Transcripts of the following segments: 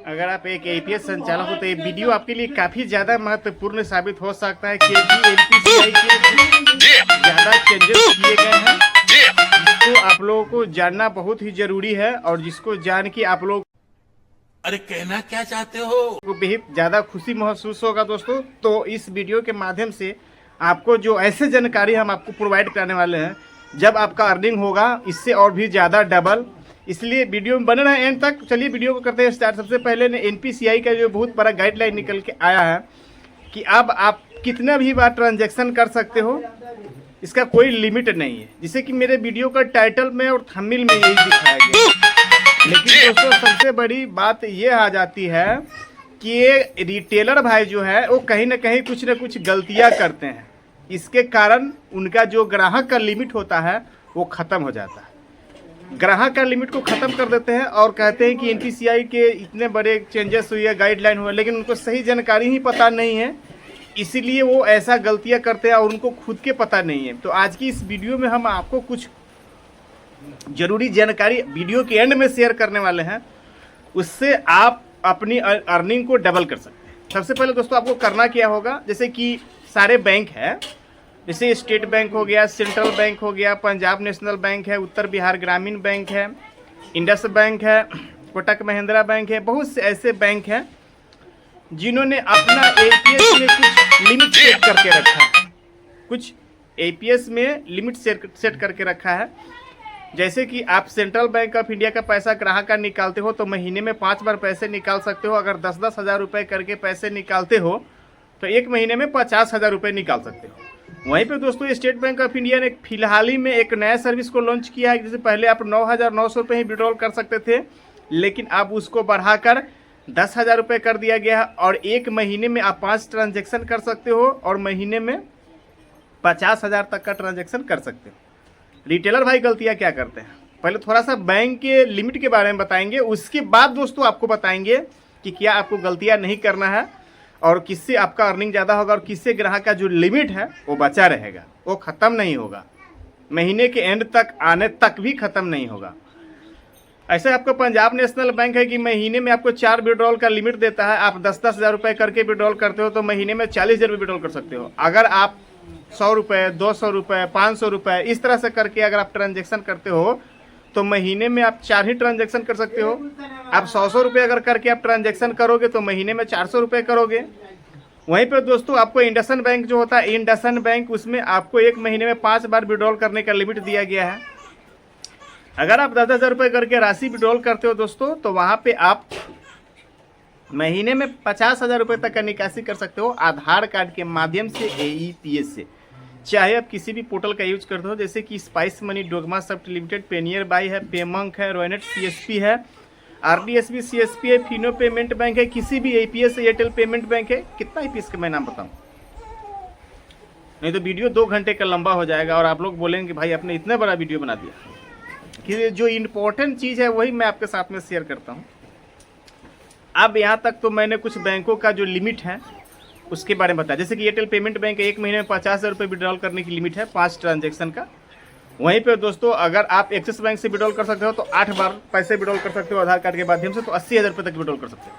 अगर आप एक एपीएस संचालक हो तो ये वीडियो आपके लिए काफी ज्यादा महत्वपूर्ण साबित हो सकता है, क्योंकि एनपीसीआई के ज्यादा चेंजेस किए गए हैं जिसको आप लोगों को जानना बहुत ही जरूरी है, और जिसको जान के आप लोग अरे कहना क्या चाहते हो को बेहद ज्यादा खुशी महसूस होगा दोस्तों। तो इस वीडियो के माध्यम से आपको जो ऐसे जानकारी हम आपको प्रोवाइड कराने वाले हैं, जब आपका अर्निंग होगा इससे और भी ज़्यादा डबल, इसलिए वीडियो में बने रहे एंड तक। चलिए वीडियो को करते हैं स्टार्ट। सबसे पहले ने एनपीसीआई का जो बहुत बड़ा गाइडलाइन निकल के आया है कि अब आप कितना भी बार ट्रांजैक्शन कर सकते हो, इसका कोई लिमिट नहीं है, जिसे कि मेरे वीडियो का टाइटल में और थंबनेल में यही दिखाया गया है। लेकिन दोस्तों सबसे बड़ी बात ये आ जाती है कि ये रिटेलर भाई जो है वो कहीं ना कहीं कुछ ना कुछ गलतियां करते हैं, इसके कारण उनका जो ग्राहक का लिमिट होता है वो ख़त्म हो जाता है। ग्राहक का लिमिट को ख़त्म कर देते हैं और कहते हैं कि एनपीसीआई के इतने बड़े चेंजेस हुए, गाइडलाइन हुए, लेकिन उनको सही जानकारी ही पता नहीं है, इसीलिए वो ऐसा गलतियां करते हैं और उनको खुद के पता नहीं है। तो आज की इस वीडियो में हम आपको कुछ जरूरी जानकारी वीडियो के एंड में शेयर करने वाले हैं, उससे आप अपनी अर्निंग को डबल कर सकते हैं। सबसे पहले दोस्तों आपको करना क्या होगा, जैसे कि सारे बैंक है, जैसे स्टेट बैंक हो गया, सेंट्रल बैंक हो गया, पंजाब नेशनल बैंक है, उत्तर बिहार ग्रामीण बैंक है, इंडस बैंक है, कोटक महिंद्रा बैंक है, बहुत से ऐसे बैंक हैं जिन्होंने अपना एपीएस में कुछ लिमिट सेट करके रखा है, कुछ एपीएस में लिमिट सेट करके रखा है। जैसे कि आप सेंट्रल बैंक ऑफ इंडिया का पैसा ग्राहक का निकालते हो तो महीने में 5 बार पैसे निकाल सकते हो। अगर 10-10 हज़ार रुपये करके पैसे निकालते हो तो एक महीने में 50,000 रुपये निकाल सकते हो। वहीं पे दोस्तों स्टेट बैंक ऑफ इंडिया ने फिलहाल ही में एक नया सर्विस को लॉन्च किया है। जैसे पहले आप 9,900 रुपये ही विड्रॉल कर सकते थे, लेकिन अब उसको बढ़ाकर 10,000 रुपये कर दिया गया है, और एक महीने में आप 5 ट्रांजेक्शन कर सकते हो और महीने में 50,000 तक का ट्रांजेक्शन कर सकते हो। रिटेलर भाई गलतियां क्या करते हैं, पहले थोड़ा सा बैंक के लिमिट के बारे में बताएंगे, उसके बाद दोस्तों आपको बताएंगे कि क्या आपको गलतियां नहीं करना है और किससे आपका अर्निंग ज़्यादा होगा और किससे ग्राहक का जो लिमिट है वो बचा रहेगा, वो ख़त्म नहीं होगा, महीने के एंड तक आने तक भी ख़त्म नहीं होगा। ऐसे आपको पंजाब नेशनल बैंक है कि महीने में आपको 4 विड्रॉल का लिमिट देता है। आप 10-10 हज़ार रुपये करके विड्रॉल करते हो तो महीने में 40,000 रुपये विड्रॉल कर सकते हो। अगर आप 100 रुपये, 200 रुपये, 500 रुपये इस तरह से करके अगर आप ट्रांजेक्शन करते हो तो महीने में आप 4 ही ट्रांजेक्शन कर सकते हो। आप 100 रुपये अगर करके आप ट्रांजेक्शन करोगे तो महीने में 400 रुपये करोगे। वहीं पे दोस्तों आपको इंडसन बैंक जो होता है, इंडसन बैंक, उसमें आपको एक महीने में 5 बार विड्रॉल करने का लिमिट दिया गया है। अगर आप 10,000 रुपये करके राशि विड्रॉल करते हो दोस्तों तो वहाँ पे आप महीने में 50,000 रुपये तक का निकासी कर सकते हो आधार कार्ड के माध्यम से, एईपीएस से। चाहे आप किसी भी पोर्टल का यूज करते हो, जैसे कि spice money, dogma soft limited, Payeer by है, पेमंक है, रोनेट सीएसपी है, आरडीएसबी सीएसपी है, फिनो पेमेंट बैंक है, किसी भी एपीएस, एयरटेल पेमेंट बैंक है। कितना एपीएस का मैं नाम बताऊँ, नहीं तो वीडियो 2 घंटे का लंबा हो जाएगा और आप लोग बोलेंगे भाई आपने इतना बड़ा वीडियो बना दिया। कि जो इम्पोर्टेंट चीज़ है वही मैं आपके साथ में शेयर करता हूँ। अब यहाँ तक तो मैंने कुछ बैंकों का जो लिमिट है उसके बारे में बताया, जैसे कि एयरटेल पेमेंट बैंक एक महीने में 50,000 रुपये विड्रॉल करने की लिमिट है, 5 ट्रांजेक्शन का। वहीं पे दोस्तों अगर आप एक्सिस बैंक से विड्रॉल कर सकते हो तो 8 बार पैसे विड्रॉल कर सकते हो आधार कार्ड के माध्यम से, तो 80,000 रुपये तक विड्रॉल कर सकते हो।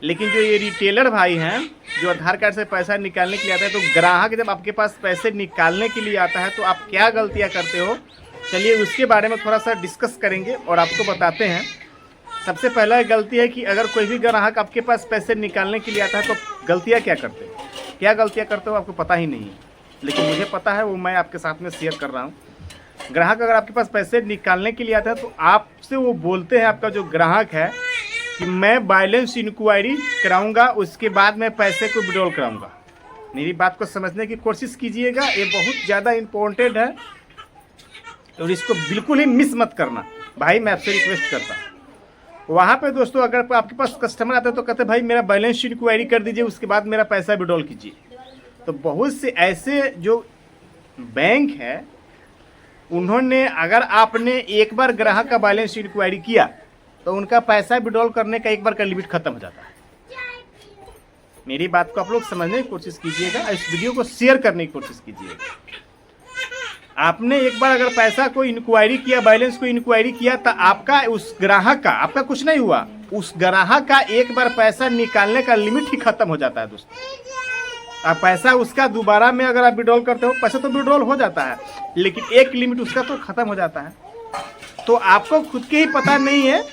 लेकिन जो ये रिटेलर भाई हैं जो आधार कार्ड से पैसा निकालने के लिए आता है, तो ग्राहक जब आपके पास पैसे निकालने के लिए आता है तो आप क्या गलतियाँ करते हो, चलिए उसके बारे में थोड़ा सा डिस्कस करेंगे और आपको बताते हैं। सबसे पहला गलती है कि अगर कोई भी ग्राहक आपके पास पैसे निकालने के लिए आता है तो गलतियाँ क्या करते हो, क्या गलतियाँ करते हो आपको पता ही नहीं है, लेकिन मुझे पता है, वो मैं आपके साथ में शेयर कर रहा हूँ। ग्राहक अगर आपके पास पैसे निकालने के लिए आता है तो आपसे वो बोलते हैं, आपका जो ग्राहक है, कि मैं बैलेंस इंक्वायरी कराऊँगा, उसके बाद मैं पैसे को विड्रॉल कराऊँगा। मेरी बात को समझने की कोशिश कीजिएगा, ये बहुत ज़्यादा इम्पोर्टेंट है और इसको बिल्कुल ही मिस मत करना भाई, मैं आपसे रिक्वेस्ट करता हूँ। वहाँ पे दोस्तों अगर आपके पास कस्टमर आता है तो कहते हैं भाई मेरा बैलेंस इंक्वायरी कर दीजिए, उसके बाद मेरा पैसा विड्रॉल कीजिए। तो बहुत से ऐसे जो बैंक है, उन्होंने, अगर आपने एक बार ग्राहक का बैलेंस इंक्वायरी किया तो उनका पैसा विड्रॉल करने का एक बार का लिमिट खत्म हो जाता है। मेरी बात को आप लोग समझने की कोशिश कीजिएगा, इस वीडियो को शेयर करने की कोशिश कीजिएगा। आपने एक बार अगर पैसा को इंक्वायरी किया, बैलेंस को इंक्वायरी किया, तो आपका उस ग्राहक का, आपका कुछ नहीं हुआ, उस ग्राहक का एक बार पैसा निकालने का लिमिट ही खत्म हो जाता है दोस्तों। अब पैसा उसका दोबारा में अगर आप विड्रॉल करते हो, पैसा तो विड्रॉल हो जाता है, लेकिन एक लिमिट उसका तो खत्म हो जाता है। तो आपको खुद के ही पता नहीं है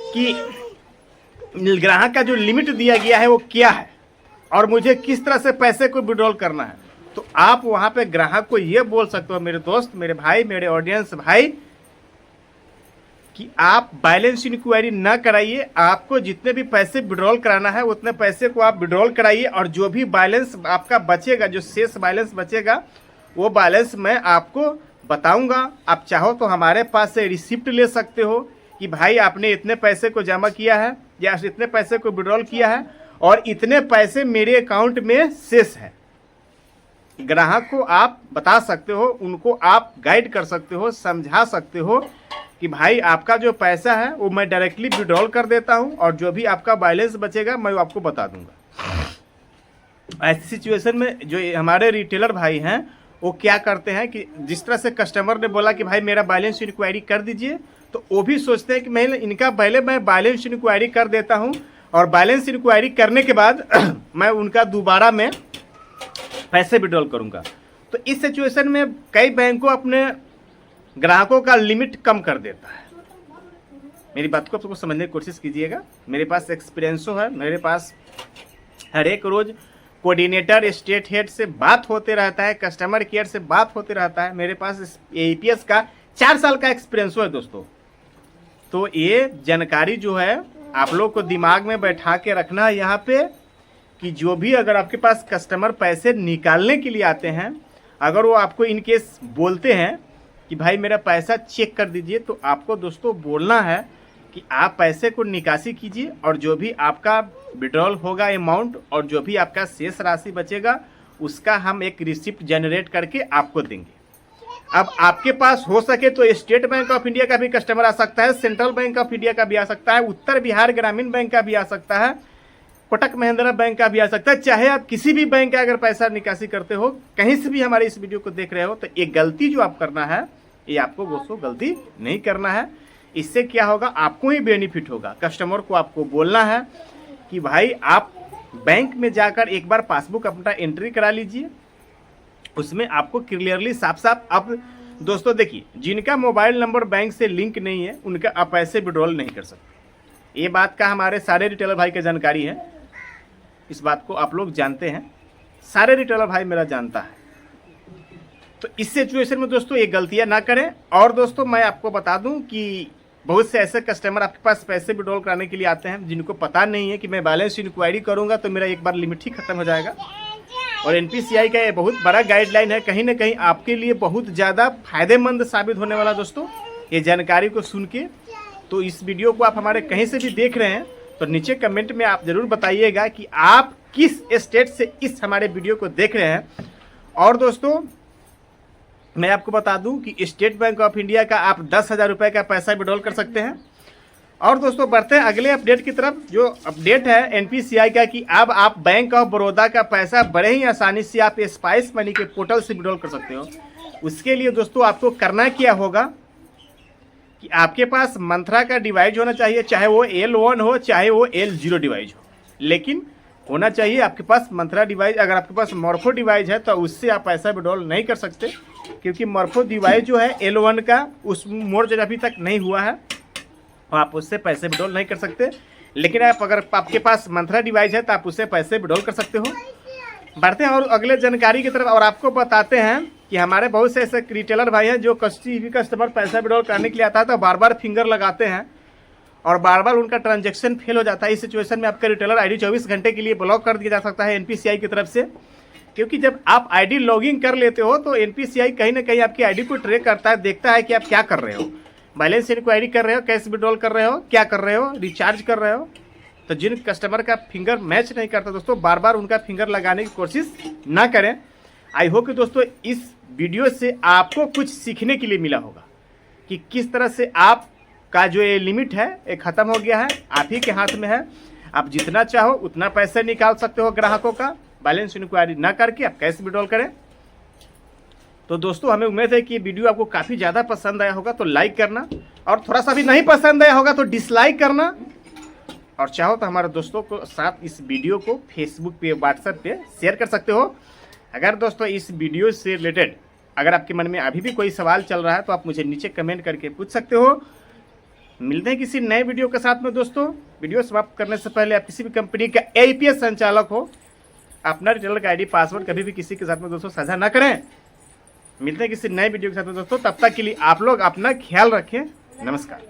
कि ग्राहक का जो लिमिट दिया गया है वो क्या है और मुझे किस तरह से पैसे को विड्रॉल करना है। तो आप वहां पे ग्राहक को ये बोल सकते हो, मेरे दोस्त, मेरे भाई, मेरे ऑडियंस भाई, कि आप बैलेंस इंक्वायरी ना कराइए। आपको जितने भी पैसे विड्रॉल कराना है उतने पैसे को आप विड्रॉल कराइए, और जो भी बैलेंस आपका बचेगा, जो शेष बैलेंस बचेगा, वो बैलेंस मैं आपको बताऊंगा। आप चाहो तो हमारे पास से रिसिप्ट ले सकते हो कि भाई आपने इतने पैसे को जमा किया है या इतने पैसे को विड्रॉल किया है और इतने पैसे मेरे अकाउंट में शेष है। ग्राहक को आप बता सकते हो, उनको आप गाइड कर सकते हो, समझा सकते हो कि भाई आपका जो पैसा है वो मैं डायरेक्टली विड्रॉल कर देता हूं और जो भी आपका बैलेंस बचेगा मैं आपको बता दूंगा। ऐसी सिचुएशन में जो हमारे रिटेलर भाई हैं वो क्या करते हैं कि जिस तरह से कस्टमर ने बोला कि भाई मेरा बैलेंस इंक्वायरी कर दीजिए, तो वो भी सोचते हैं कि मैं इनका पहले मैं बैलेंस इंक्वायरी कर देता हूं और बैलेंस इंक्वायरी करने के बाद मैं उनका दोबारा में पैसे विड्रॉल करूंगा। तो इस सिचुएशन में कई बैंकों अपने ग्राहकों का लिमिट कम कर देता है। मेरी बात को आपको समझने की कोशिश कीजिएगा। मेरे पास एक्सपीरियंसो है, मेरे पास हर एक रोज कोऑर्डिनेटर, स्टेट हेड से बात होते रहता है, कस्टमर केयर से बात होते रहता है। मेरे पास एपीएस का 4 साल का एक्सपीरियंस है दोस्तों। तो ये जानकारी जो है आप लोग को दिमाग में बैठा के रखना है यहाँ पे, कि जो भी अगर आपके पास कस्टमर पैसे निकालने के लिए आते हैं, अगर वो आपको इनकेस बोलते हैं कि भाई मेरा पैसा चेक कर दीजिए, तो आपको दोस्तों बोलना है कि आप पैसे को निकासी कीजिए और जो भी आपका विड्रॉल होगा अमाउंट और जो भी आपका शेष राशि बचेगा उसका हम एक रिसिप्ट जनरेट करके आपको देंगे। अब आपके पास हो सके तो स्टेट बैंक ऑफ इंडिया का भी कस्टमर आ सकता है, सेंट्रल बैंक ऑफ इंडिया का भी आ सकता है, उत्तर बिहार ग्रामीण बैंक का भी आ सकता है, कोटक महिंद्रा बैंक का भी आ सकता है। चाहे आप किसी भी बैंक का अगर पैसा निकासी करते हो, कहीं से भी हमारे इस वीडियो को देख रहे हो, तो एक गलती जो आप करना है, ये आपको दोस्तों गलती नहीं करना है। इससे क्या होगा, आपको ही बेनिफिट होगा। कस्टमर को आपको बोलना है कि भाई आप बैंक में जाकर एक बार पासबुक अपना एंट्री करा लीजिए, उसमें आपको क्लियरली साफ साफ। अब दोस्तों देखिए, जिनका मोबाइल नंबर बैंक से लिंक नहीं है उनका आप पैसे विड्रॉल नहीं कर सकते। ये बात का हमारे सारे रिटेलर भाई की जानकारी है, इस बात को आप लोग जानते हैं, सारे रिटेलर भाई मेरा जानता है। तो इस सिचुएशन में दोस्तों ये गलतियां ना करें। और दोस्तों मैं आपको बता दूं कि बहुत से ऐसे कस्टमर आपके पास पैसे विड्रॉल कराने के लिए आते हैं जिनको पता नहीं है कि मैं बैलेंस इंक्वायरी करूंगा तो मेरा एक बार लिमिट ही खत्म हो जाएगा। और एनपीसीआई का ये बहुत बड़ा गाइडलाइन है, कहीं ना कहीं आपके लिए बहुत ज़्यादा फायदेमंद साबित होने वाला दोस्तों ये जानकारी को सुन के। तो इस वीडियो को आप हमारे कहीं से भी देख रहे हैं तो नीचे कमेंट में आप ज़रूर बताइएगा कि आप किस स्टेट से इस हमारे वीडियो को देख रहे हैं। और दोस्तों मैं आपको बता दूं कि स्टेट बैंक ऑफ इंडिया का आप 10,000 रुपये का पैसा विड्रॉल कर सकते हैं। और दोस्तों बढ़ते हैं अगले अपडेट की तरफ। जो अपडेट है एनपीसीआई का कि अब आप बैंक ऑफ बड़ौदा का पैसा बड़े ही आसानी से आप स्पाइस मनी के पोर्टल से विड्रॉल कर सकते हो। उसके लिए दोस्तों आपको करना क्या होगा कि आपके पास मंत्रा का डिवाइस होना चाहिए, चाहे वो L1 हो चाहे वो L0 डिवाइस हो, लेकिन होना चाहिए आपके पास मंत्रा डिवाइस। अगर आपके पास मॉर्फो डिवाइस है तो उससे आप पैसा विड्रॉल नहीं कर सकते, क्योंकि मॉर्फो डिवाइस जो है L1 का उस मोड अभी तक नहीं हुआ है, आप उससे पैसे विड्रॉल नहीं कर सकते। लेकिन आप अगर आपके पास मंत्रा डिवाइस है तो आप उससे पैसे विड्रॉल कर सकते हो। बढ़ते हैं और अगले जानकारी की तरफ और आपको बताते हैं कि हमारे बहुत से ऐसे रिटेलर भाई हैं जो कस्टमर पैसा विड्रॉल करने के लिए आता है तो बार बार फिंगर लगाते हैं और बार बार उनका ट्रांजैक्शन फेल हो जाता है। इस सिचुएशन में आपका रिटेलर आईडी 24 घंटे के लिए ब्लॉक कर दिया जा सकता है एनपीसीआई की तरफ से, क्योंकि जब आप आईडी लॉगिन कर लेते हो तो एनपीसीआई कहीं ना कहीं आपकी आईडी को ट्रैक करता है, देखता है कि आप क्या कर रहे हो, बैलेंस इंक्वायरी कर रहे हो, कैश विड्रॉल कर रहे हो, क्या कर रहे हो, रिचार्ज कर रहे हो। तो जिन कस्टमर का फिंगर मैच नहीं करता दोस्तों, बार बार उनका फिंगर लगाने की कोशिश ना करें। आई होप कि दोस्तों इस वीडियो से आपको कुछ सीखने के लिए मिला होगा कि किस तरह से आपका जो ये लिमिट है ये ख़त्म हो गया है, आप ही के हाथ में है। आप जितना चाहो उतना पैसे निकाल सकते हो ग्राहकों का, बैलेंस इंक्वायरी ना करके आप कैश विड्रॉल करें। तो दोस्तों हमें उम्मीद है कि ये वीडियो आपको काफ़ी ज़्यादा पसंद आया होगा, तो लाइक करना, और थोड़ा सा भी नहीं पसंद आया होगा तो डिसलाइक करना। और चाहो तो हमारे दोस्तों को साथ इस वीडियो को फेसबुक पे, व्हाट्सएप पे शेयर कर सकते हो। अगर दोस्तों इस वीडियो से रिलेटेड अगर आपके मन में अभी भी कोई सवाल चल रहा है तो आप मुझे नीचे कमेंट करके पूछ सकते हो। मिलते हैं किसी नए वीडियो के साथ में दोस्तों। वीडियो समाप्त करने से पहले आप किसी भी कंपनी का APS संचालक हो, अपना रिटेलर का ID पासवर्ड कभी भी किसी के साथ में दोस्तों साझा ना करें। मिलते हैं किसी नए वीडियो के साथ में दोस्तों, तब तक के लिए आप लोग अपना ख्याल रखें। नमस्कार।